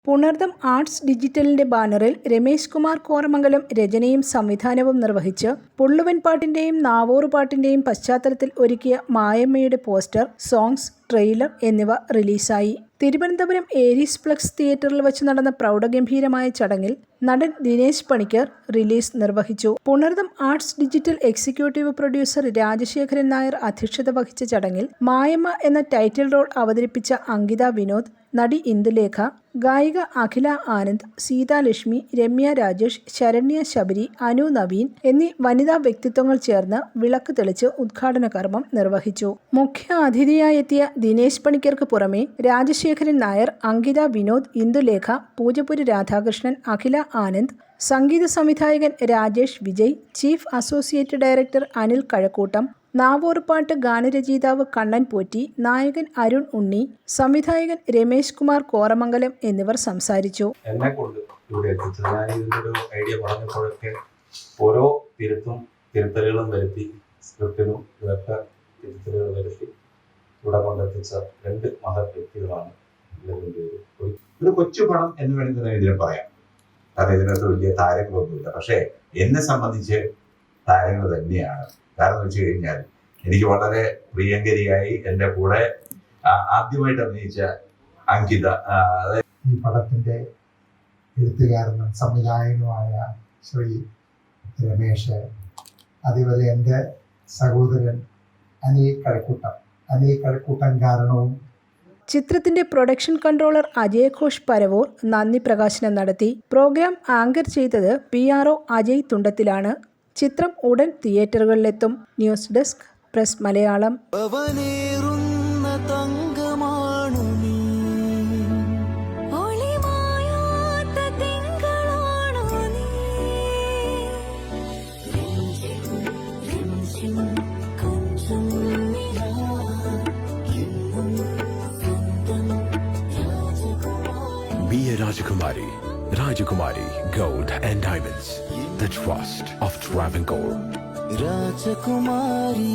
Punartham arts ഡിജിറ്റലിന്റെ ബാനറിൽ രമേശ് കുമാർ കോറമംഗലം രചനയും സംവിധാനവും നിർവഹിച്ച് പുള്ളുവൻ പാട്ടിന്റെയും നാവോറു പാട്ടിന്റെയും പശ്ചാത്തലത്തിൽ ഒരുക്കിയ മായമ്മയുടെ പോസ്റ്റർ, സോങ്സ്, ട്രെയിലർ എന്നിവ റിലീസായി. തിരുവനന്തപുരം ഏരീസ് പ്ലക്സ് തിയേറ്ററിൽ വച്ച് നടന്ന പ്രൗഢഗംഭീരമായ ചടങ്ങിൽ നടൻ ദിനേശ് പണിക്കർ റിലീസ് നിർവഹിച്ചു. Punartham arts digital executive producer Rajasekharan Nair അധ്യക്ഷത വഹിച്ച ചടങ്ങിൽ മായമ്മ എന്ന ടൈറ്റിൽ റോൾ അവതരിപ്പിച്ച അങ്കിത വിനോദ്, നടി ഇന്ദുലേഖ, ഗായിക അഖില ആനന്ദ്, സീതാലക്ഷ്മി, രമ്യ രാജേഷ്, ശരണ്യ ശബരി, അനു നവീൻ എന്നീ വനിതാ വ്യക്തിത്വങ്ങൾ ചേർന്ന് വിളക്ക് തെളിച്ച് ഉദ്ഘാടന കർമ്മം നിർവഹിച്ചു. മുഖ്യ അതിഥിയായെത്തിയ ദിനേശ് പണിക്കർക്ക് പുറമെ രാജശേഖരൻ നായർ, അങ്കിത വിനോദ്, ഇന്ദുലേഖ, പൂജപ്പുര രാധാകൃഷ്ണൻ, അഖില ആനന്ദ്, സംഗീത സംവിധായകൻ Rajesh Vijay, chief associate director Anil Kazhakkoottam, നാവോറുപാട്ട് ഗാനരചയിതാവ് കണ്ണൻ പോറ്റി, നായകൻ അരുൺ ഉണ്ണി, സംവിധായകൻ രമേശ് കുമാർ കോറമംഗലം എന്നിവർ സംസാരിച്ചു. എന്നെക്കൊണ്ട് ഇവിടെ എത്തിച്ചത് ഞാൻ ഇതിൻ്റെ ഐഡിയ പറഞ്ഞപ്പോഴൊക്കെ ഓരോ തിരുത്തലുകളും വരുത്തി, സ്ക്രിപ്റ്റിനും ഇതൊക്കെ തിരുത്തലുകൾ വരുത്തി ഇവിടെ കൊണ്ടെത്തിച്ച രണ്ട് മഹത് വ്യക്തികളാണ്. ഒരു കൊച്ചു പടം എന്ന് വേണമെങ്കിൽ ഇതിനെ പറയാം. കാരണം ഇതിനകത്ത് വലിയ താരങ്ങളൊന്നുമില്ല. പക്ഷേ എന്നെ സംബന്ധിച്ച് താരങ്ങൾ തന്നെയാണ്. കാരണം എന്ന് വെച്ച് കഴിഞ്ഞാൽ എനിക്ക് വളരെ പ്രിയങ്കരിയായി എൻ്റെ കൂടെ ആദ്യമായിട്ട് അഭിനയിച്ച അങ്കിത, ഈ പടത്തിന്റെ എഴുത്തുകാരനും സംവിധായകനുമായ ശ്രീ രമേശ്, അതേപോലെ എൻ്റെ സഹോദരൻ അനിൽ കഴക്കൂട്ടം കാരണവും. ചിത്രത്തിന്റെ പ്രൊഡക്ഷൻ കൺട്രോളർ അജയ് ഘോഷ് പരവൂർ നന്ദി പ്രകാശനം നടത്തി. പ്രോഗ്രാം ആങ്കർ ചെയ്തത് PRO അജയ് തുണ്ടത്തിലാണ്. ചിത്രം ഉടൻ തിയേറ്ററുകളിലെത്തും. News desk, press Malayalam. Be a Rajakumari Gold and Diamonds, the trust of Travancore. Rajakumari.